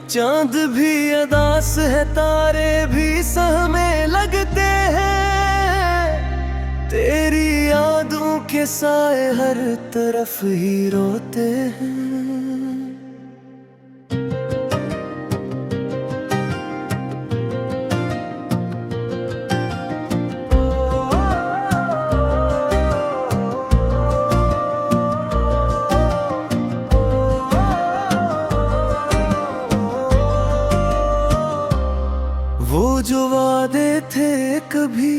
चांद भी अदास है, तारे भी सहमे लगते हैं। तेरी यादों के साए हर तरफ ही रोते हैं। वो जो वादे थे कभी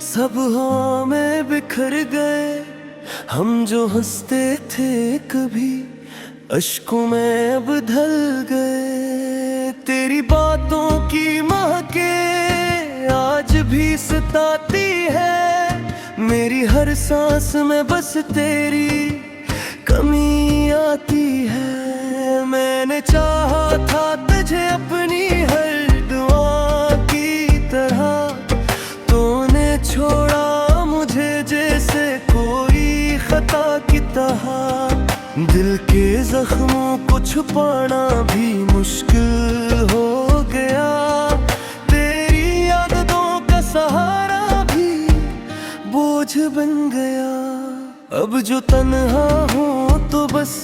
सब हवा में बिखर गए। हम जो हंसते थे कभी अश्कों में अब ढल गए। तेरी बातों की महके आज भी सताती है। मेरी हर सांस में बस तेरी कमी आती है। मैंने चाहा था तुझे अपनी हर छोड़ा मुझे जैसे कोई खता की तरह। दिल के जख्मों को छुपाना भी मुश्किल हो गया। तेरी आदतों का सहारा भी बोझ बन गया। अब जो तन्हा हूँ तो बस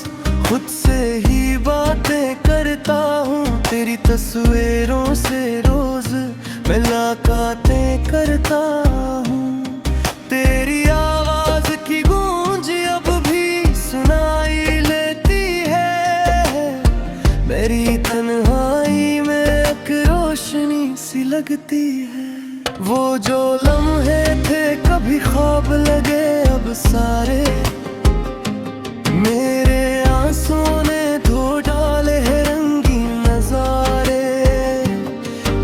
खुद से ही बातें करता हूँ। तेरी तस्वीरों से रोज मुलाकातें करता हूँ। तेरी आवाज की गूंज अब भी सुनाई लेती है। मेरी तन्हाई में एक रोशनी सी लगती है। वो जो लम्हे थे कभी ख्वाब लगे अब सारे। मेरे आंसुओं ने धो डाले हैं रंगीन नजारे।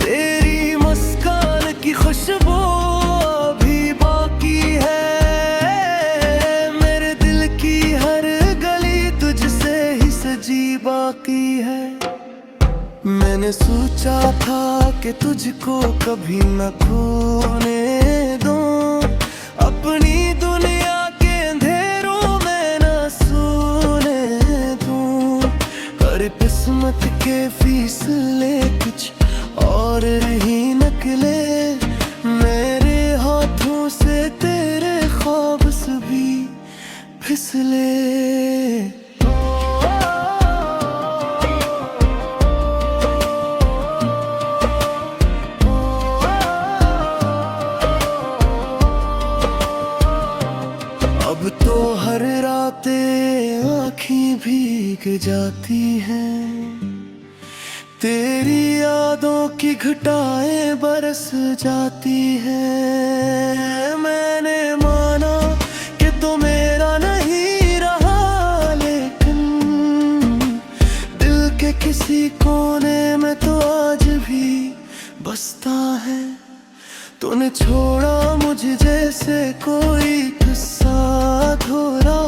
तेरी मुस्कान की खुशबू अभी बाकी है। मेरे दिल की हर गली तुझसे ही सजी बाकी है। मैंने सोचा था कि तुझको कभी न खोने दूं। अपनी दुनिया के अंधेरों में न सोने दूं। हर किस्मत के फीसले कुछ और ही निकले। मेरे हाथों से तेरे ख्वाब सभी फिसले। अब तो हर रातें आँखें भीग जाती हैं। तेरी यादों की घटाएं बरस जाती हैं। मैंने माना कि तो मेरा नहीं रहा, लेकिन दिल के किसी कोने में तो आज भी बसता है। तूने छोड़ा मुझे जैसे कोई किस्सा अधूरा।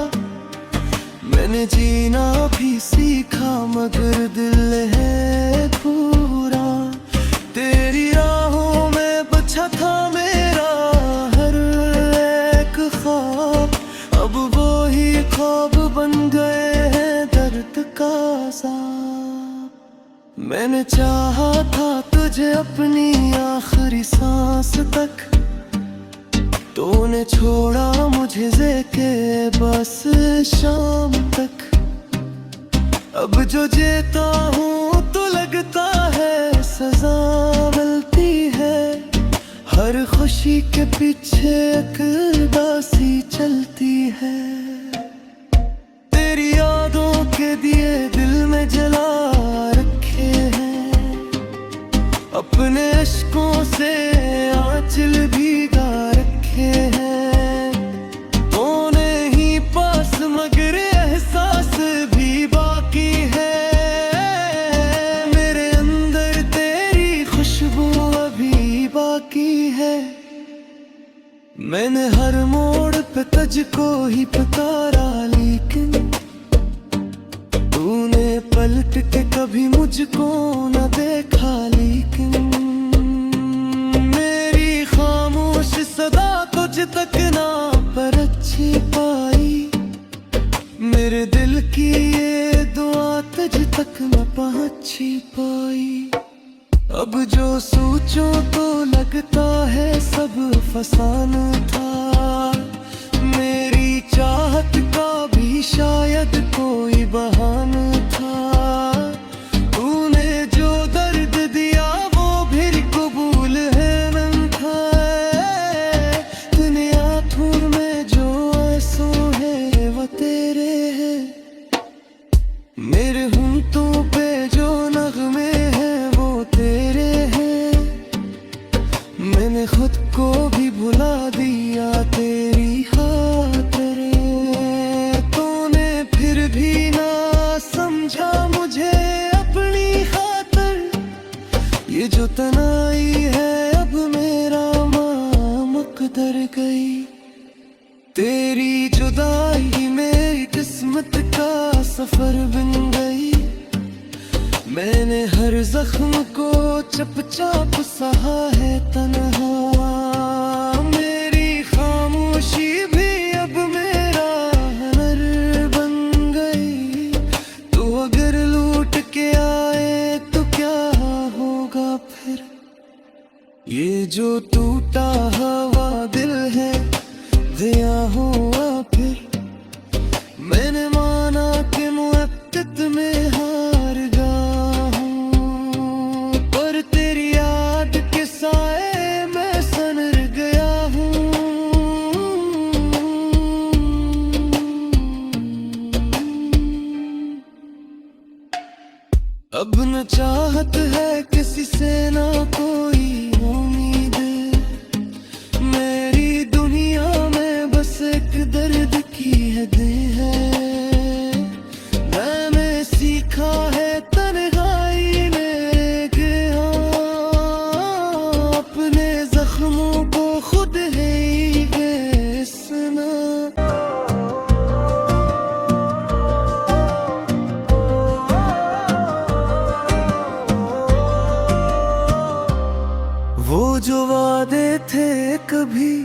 मैंने जीना भी सीखा मगर दिल है पूरा। तेरी राहों में बचा था मेरा हर एक ख्वाब। अब वो ही ख्वाब बन गए हैं दर्द का अज़ाब। मैंने चाहा था तुझे अपनी आखिरी सांस तक। तूने छोड़ा मुझे जेके बस शाम तक। अब जो जीता हूँ तो लगता है सजा मिलती है। हर खुशी के पीछे एक उदासी चलती है। तेरी यादों के दिए दिल में जला रखे हैं। अपने अश्कों से आंचल भीगा रखे हैं। होने ही पास मगर एहसास भी बाकी है। मेरे अंदर तेरी खुशबू अभी बाकी है। मैंने हर मोड़ पे तुझको ही पुकारा, लेकिन तूने पलट के कभी मुझको न देखा। लेकिन मेरी खामोश सदा तुझ तक ना पर अच्छी पाई। मेरे दिल की ये दुआ सूरज तक न पहुंच पाई। अब जो सोचो तो लगता है सब फसाना था। मेरी चाहत का भी शायद कोई बहाना था। तूने जो दर्द दिया वो भी कबूल है मन था। दुनिया थूर में जो आंसू है वो तेरे हैं। मेरे होंठों पे जो नगमे हैं वो तेरे हैं। मैंने खुद को भी भुला दिया तेरी खातिर। तूने फिर भी ना समझा मुझे अपनी खातिर। ये जो तनाई है अब मेरा मुकद्दर गई। तेरी जुदाई मेरी किस्मत का सफर बन गई। मैंने हर जख्म को चुपचाप सहा है तन्हा। मेरी खामोशी भी अब मेरा हुनर बन गई। तो अगर लूट के आए तो क्या होगा फिर। ये जो टूटा हुआ दिल है दिया हुआ फिर। मैंने माना कि मुहब्बत में हार गया हूँ, पर तेरी याद के साए में सनर गया हूँ। अब न चाहत है किसी से ना कोई उम्मीद। मेरी दुनिया में बस एक दर्द की हद है। मैंने सीखा है तन्हाई में कि अपने जख्मों को खुद ही बेचना। वो जो वादे थे कभी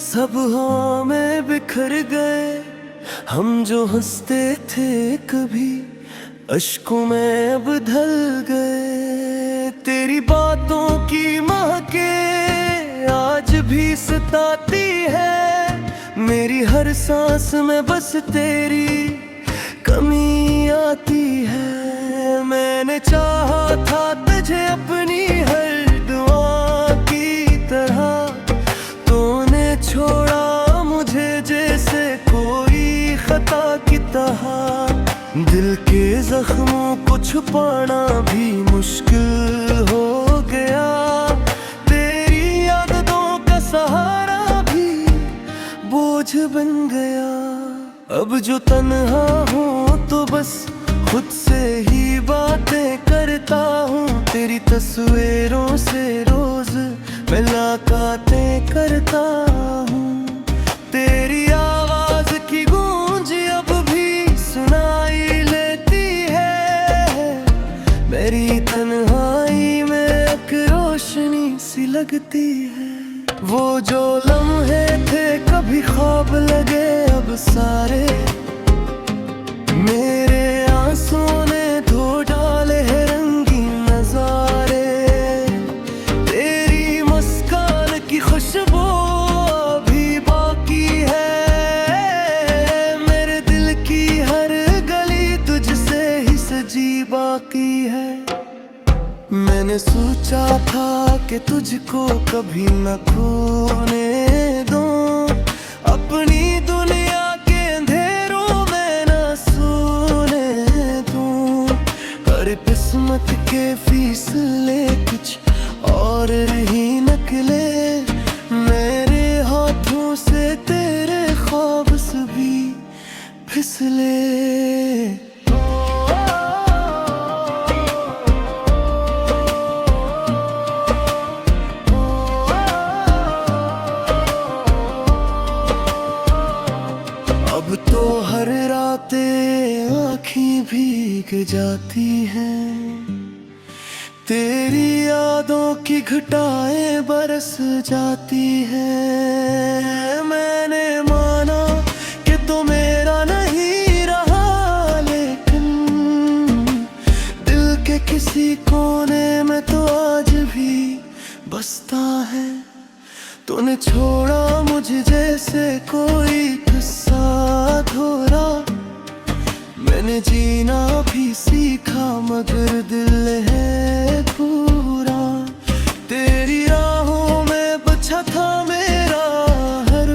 सब हवा में बिखर गए। हम जो हंसते थे कभी अश्कों में अब ढल गए। तेरी बातों की महके आज भी सताती है। मेरी हर सांस में बस तेरी कमी आती है। मैंने चाहा था तुझे अपनी हर दुआ की तरह। तूने छोड़ा मुझे जैसे कोई खता की तरह। दिल के जख्मों को छुपाना भी मुश्किल हो गया। तेरी यादों का सहारा भी बोझ बन गया। अब जो तन्हा हूँ तो बस खुद से ही बातें करता हूँ। तेरी तस्वीरों से रोज मुलाकातें करता हूँ। तेरी आवाज की गूंज अब भी सुनाई लेती है। मेरी तन्हाई में एक रोशनी सी लगती है। वो जो लम्हे थे कभी ख्वाब लगे अब सारे। मेरे आंसुओं ने धो डाले हैं रंगीन नजारे। तेरी मुस्कान की खुशबू अभी बाकी है। मेरे दिल की हर गली तुझसे ही सजी बाकी है। मैंने सोचा था कि तुझको कभी न खोने दूं। अपनी दुनिया के अंधेरों में न सोने दूं। हर किस्मत के फीसले कुछ और ही निकले। मेरे हाथों से तेरे ख्वाब सभी फिसले। अब तो हर रातें आँखें भीग जाती हैं। तेरी यादों की घटाएं बरस जाती हैं। मैंने माना कि तो मेरा नहीं रहा, लेकिन किसी कोने में तो आज भी बसता है। तूने छोड़ा मुझे जैसे कोई किस्सा अधूरा, मैंने जीना भी सीखा मगर दिल है पूरा। तेरी राहों में बचा था मेरा हर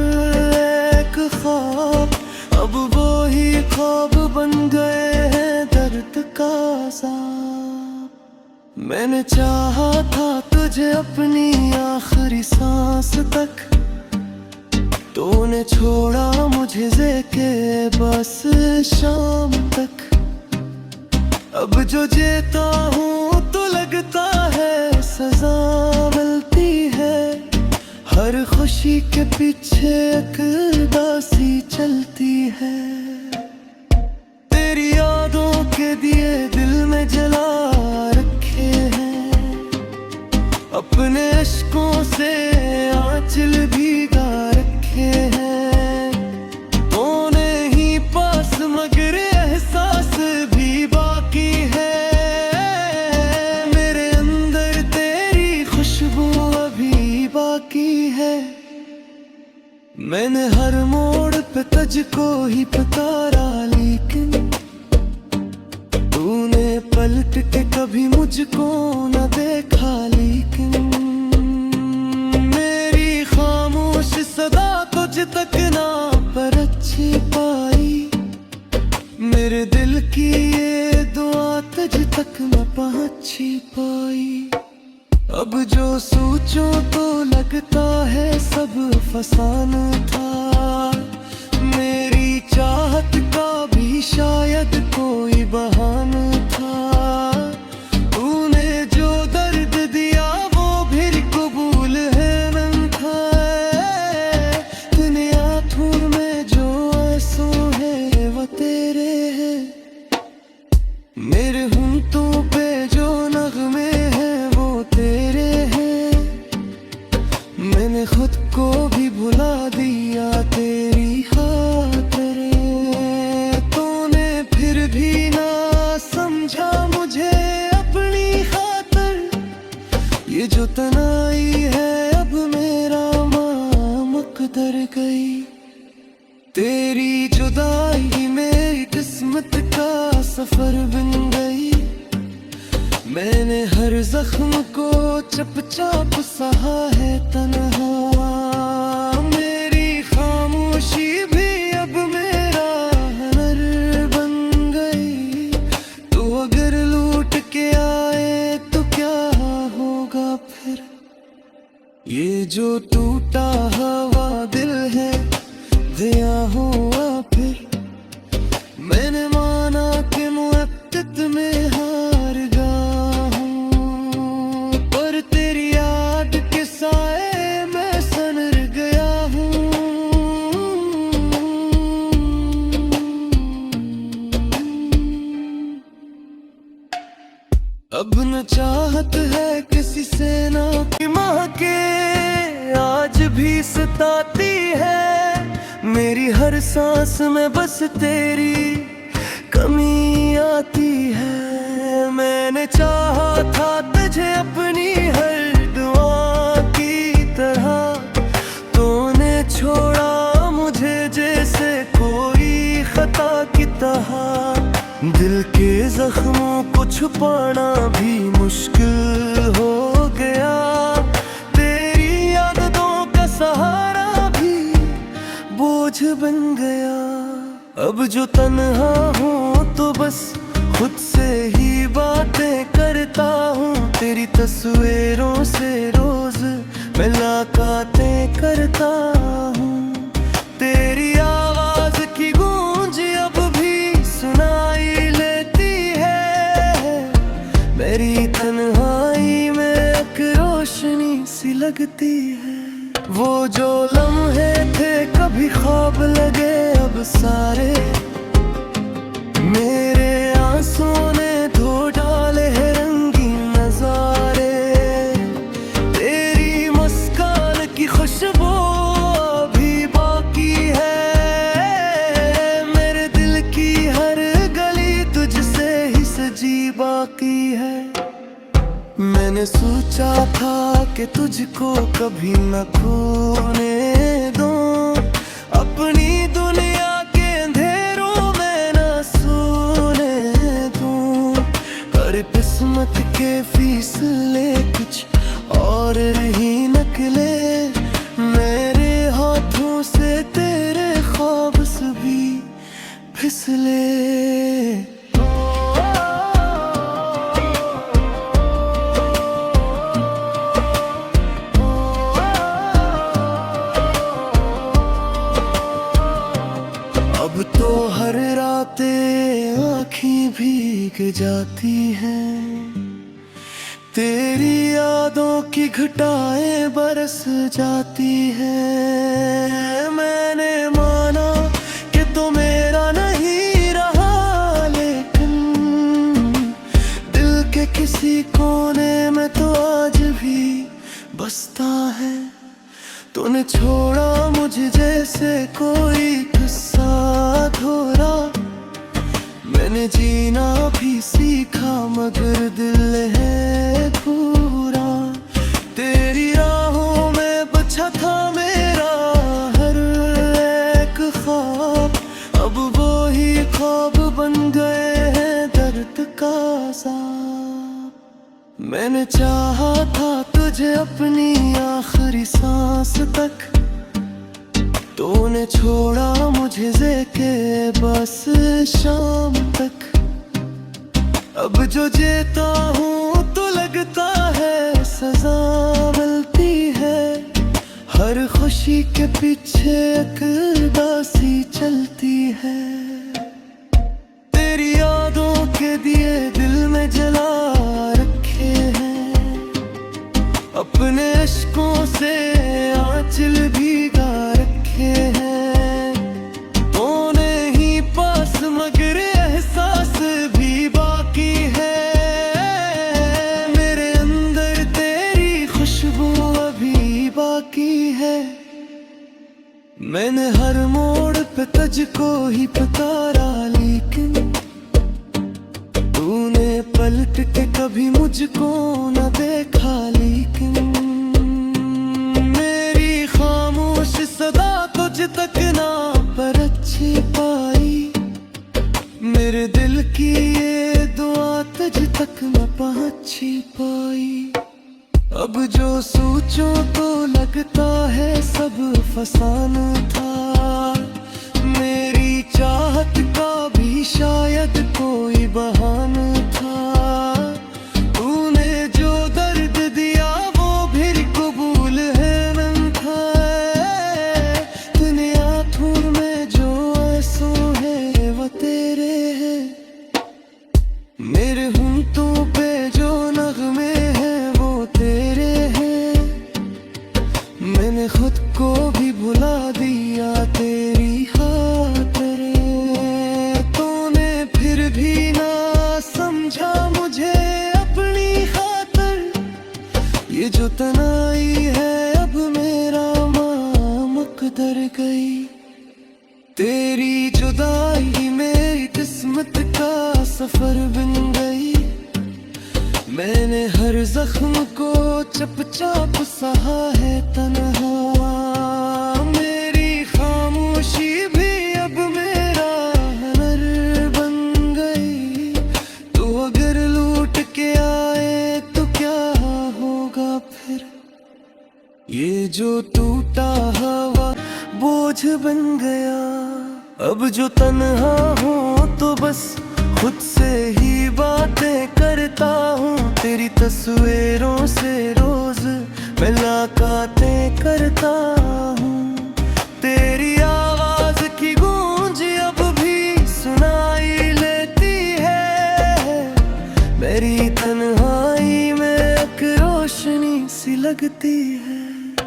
एक ख्वाब, अब वो ही ख्वाब बन गए हैं दर्द का अज़ाब। मैंने चाहा था तुझे अपनी आखिरी सांस तक, तूने छोड़ा मुझे ज़ेके बस शाम तक। अब जो जीता हूँ तो लगता है सजा मिलती है, हर खुशी के पीछे एक उदासी चलती है। तेरी यादों के दिए दिल में जला रखे हैं, अपने अश्कों से आंचल भीगा रखे हैं। तूने ही पास मगर एहसास भी बाकी है, मेरे अंदर तेरी खुशबू अभी बाकी है। मैंने हर मोड़ पे तुझको ही पुकारा, लेकिन तूने पलट के कभी मुझको न देखा। लेकिन मेरी खामोश सदा तुझ तक ना पहुंची पाई, मेरे दिल की ये दुआ तुझ तक न पहुंची पाई। अब जो सोचो तो लगता है सब फसाना था, मेरी चाहत का भी शायद कोई बहाना था। तूने जो दर्द दिया वो भी कबूल है मन था, तेरे आँखों में जो आंसू है वो तेरे हैं, मेरे होंठों पे जो नगमे हैं वो तेरे हैं। मैंने खुद को भी भुला दिया तेरी खातिर, तूने फिर भी ना समझा मुझे अपनी खातिर। ये जो तनाई है अब मेरा मुकद्दर गई, तेरी जुदाई मेरी किस्मत का सफर बन गई। मैंने हर जख्म को चुपचाप सहा है तन्हा, मेरी खामोशी भी अब मेरा हुनर बन गई। तू अगर लूट के आए तो क्या होगा फिर, ये जो टूटा हुआ दिल है दिया हुआ फिर। मैंने माना कि मुहब्बत में हार गया हूँ, पर तेरी याद के साए में सनर गया हूँ। अब न चाहत है किसी से ना कि महके, आज भी सताती है मेरी हर सांस में बस तेरी कमी आती है। मैंने चाहा था तुझे अपनी हर दुआ की तरह, तूने छोड़ा मुझे जैसे कोई खता की तरह। दिल के जख्मों को छुपाना भी मुश्किल हो गया, तेरी यादों का सहारा भी बोझ बन गया। अब जो तन्हा हूँ तो बस खुद से ही बातें करता हूँ, तेरी तस्वीरों से रोज मुलाकातें करता हूँ। तेरी आवाज की गूंज अब भी सुनाई लेती है, मेरी तन्हाई में एक रोशनी सी लगती है। वो जो लम्हे थे कभी ख्वाब लगे अब सारे, मेरे आंसुओं ने धो डाले हैं रंगीन नजारे। तेरी मुस्कान की खुशबू अभी बाकी है, मेरे दिल की हर गली तुझसे ही सजी बाकी है। मैंने सोचा था कि तुझको कभी न खोने दूं, अपनी दुनिया के अंधेरों में न सोने दूं। हर किस्मत के फीसले कुछ और ही निकले, मेरे हाथों से तेरे ख्वाब भी फिसले। अब तो हर रातें आँखें भीग जाती हैं, तेरी यादों की घटाएं बरस जाती हैं। मैंने माना कि तो मेरा नहीं रहा, लेकिन दिल के किसी कोने में तो आज भी बसता है। तूने छोड़ा मुझे जैसे कोई किस्सा अधूरा, मैंने जीना भी सीखा मगर दिल है पूरा। तेरी राहों में बचा था मेरा हर एक ख्वाब, अब वो ही ख्वाब बन गए हैं दर्द का अज़ाब। मैंने चाहा था तुझे अपनी आखिरी सांस तक, तूने छोड़ा मुझे के बस शाम तक। अब जो जीता हूँ तो लगता है सजा मिलती है, हर खुशी के पीछे एक उदासी चलती है। तेरी यादों के दिए दिल में जला रखे हैं, अपने अश्कों से आंचल भीगा रखे हैं। तूने ही पास मगर एहसास भी बाकी है, मेरे अंदर तेरी खुशबू अभी बाकी है। मैंने हर मोड़ पे तुझको ही पुकारा, लेकिन तूने पलट के कभी मुझको न देखा। लेकिन मेरी खामोश सदा तुझ तक ना पहुंची पाई, मेरे दिल की ये दुआ तुझ तक न पहुंची पाई। अब जो सोचो तो लगता है सब फसाना था, मेरी चाहत का भी शायद कोई बहाना था। तूने जो दर्द दिया वो भी कबूल है मन था, तूने आँखों में जो आंसू है वो तेरे हैं, मेरे होंठों पे जो नगमे हैं वो तेरे हैं। मैंने खुद को भी भुला दिया तेरी खातिर, तूने फिर भी ना समझा मुझे अपनी खातिर। ये जो तनाई है अब मेरा मुकद्दर गई, तेरी जुदाई मेरी किस्मत का सफर बन गई। मैंने हर जख्म को चुपचाप सहा है तन्हा, मेरी खामोशी भी अब मेरा हुनर बन गई। तू अगर लूट के आए तो क्या होगा फिर, ये जो टूटा हवा बोझ बन गया। अब जो तन्हा हूँ तो बस खुद से ही बातें करता हूँ, तेरी तस्वीरों से रोज मुलाकातें करता हूँ। तेरी आवाज की गूंज अब भी सुनाई लेती है, मेरी तन्हाई में एक रोशनी सी लगती है।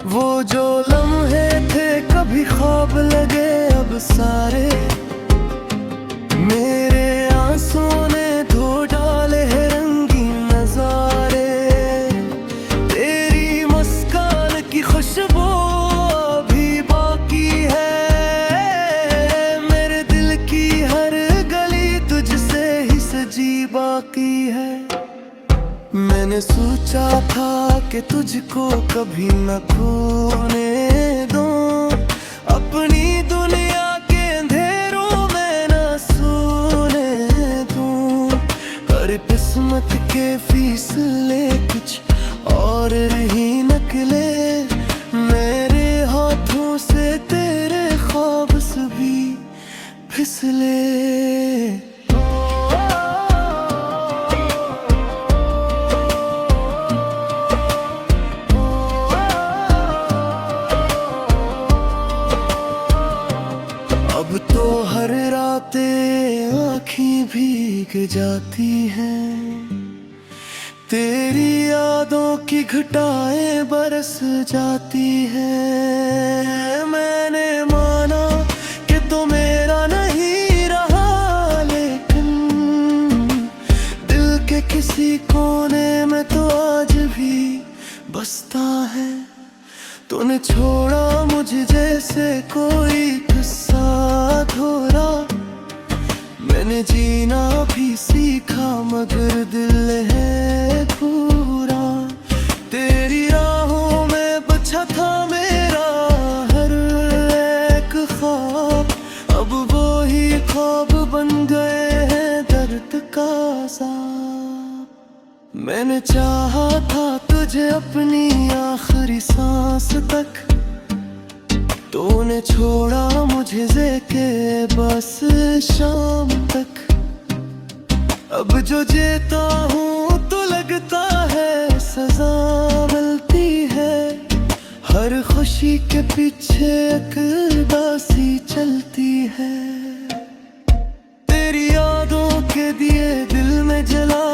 वो जो लम्हे थे कभी ख्वाब लगे अब सारे, मेरे आंसुओं ने धो डाले हैं रंगीन नजारे। तेरी मुस्कान की खुशबू अभी बाकी है, मेरे दिल की हर गली तुझसे ही सजी बाकी है। मैंने सोचा था कि तुझको कभी न खोने दूं, अपनी दुनिया के अंधेरों में न सोने दूं। हर किस्मत के फीसले कुछ और ही निकले, मेरे हाथों से तेरे ख्वाब भी फिसले। अब तो हर रातें आँखें भीग जाती हैं, तेरी यादों की घटाएं बरस जाती हैं। मैंने माना कि तो मेरा नहीं रहा, लेकिन दिल के किसी कोने में तो आज भी बसता है। तूने छोड़ा मुझे जैसे कोई किस्सा अधूरा, मैंने जीना भी सीखा मगर दिल है पूरा। तेरी राहों में बचा था मेरा हर एक ख्वाब, अब वो ही ख्वाब बन गए हैं दर्द का अज़ाब। मैंने चाहा था तुझे अपनी आखिरी सांस तक, तूने छोड़ा मुझे जेके बस शाम तक। अब जो जीता हूँ तो लगता है सजा मिलती है, हर खुशी के पीछे एक उदासी चलती है। तेरी यादों के दिए दिल में जला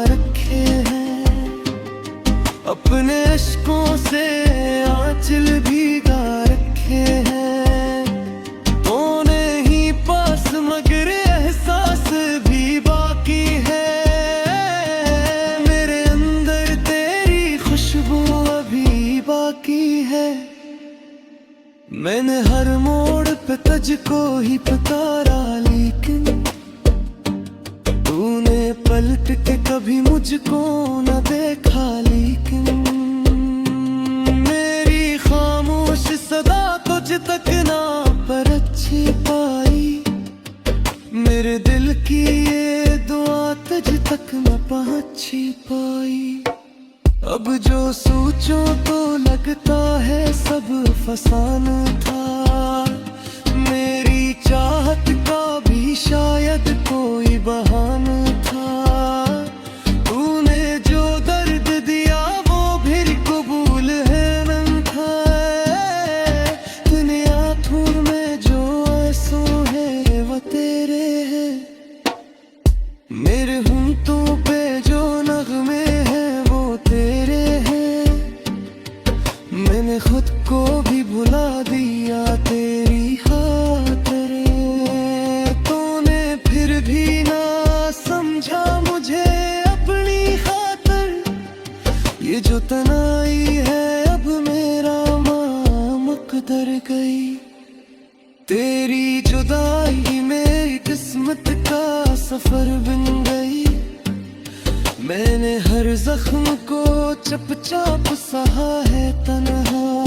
रखे हैं, अपने अश्कों से आंचल भीगा रखे हैं। तूने ही पास मगर एहसास भी बाकी है, मेरे अंदर तेरी खुशबू अभी बाकी है। मैंने हर मोड़ पे तुझको ही पुकारा, लेकिन तूने पलट के कभी मुझको न देखा। लेकिन मेरी खामोश सदा तुझ तक ना पर अच्छी पाई, मेरे दिल की ये दुआ तुझ तक न पहुंची पाई। अब जो सोचो तो लगता है सब फसाना था, मेरी चाहत का भी शायद कोई बहाना था। तूने जो दर्द दिया वो भी कबूल है मन था, तूने आंखों में जो आंसू है वो तेरे हैं, मेरे होंठों पे जो नगमे हैं वो तेरे हैं। मैंने खुद को भी भुला दिया तेरी खातिर, तूने फिर भी ना समझा मुझे अपनी खातिर। ये जो तनाई है अब मेरा मुकद्दर गई, तेरी जुदाई मेरी किस्मत का सफर बन गई। मैंने हर जख्म को चुपचाप सहा है तन्हा,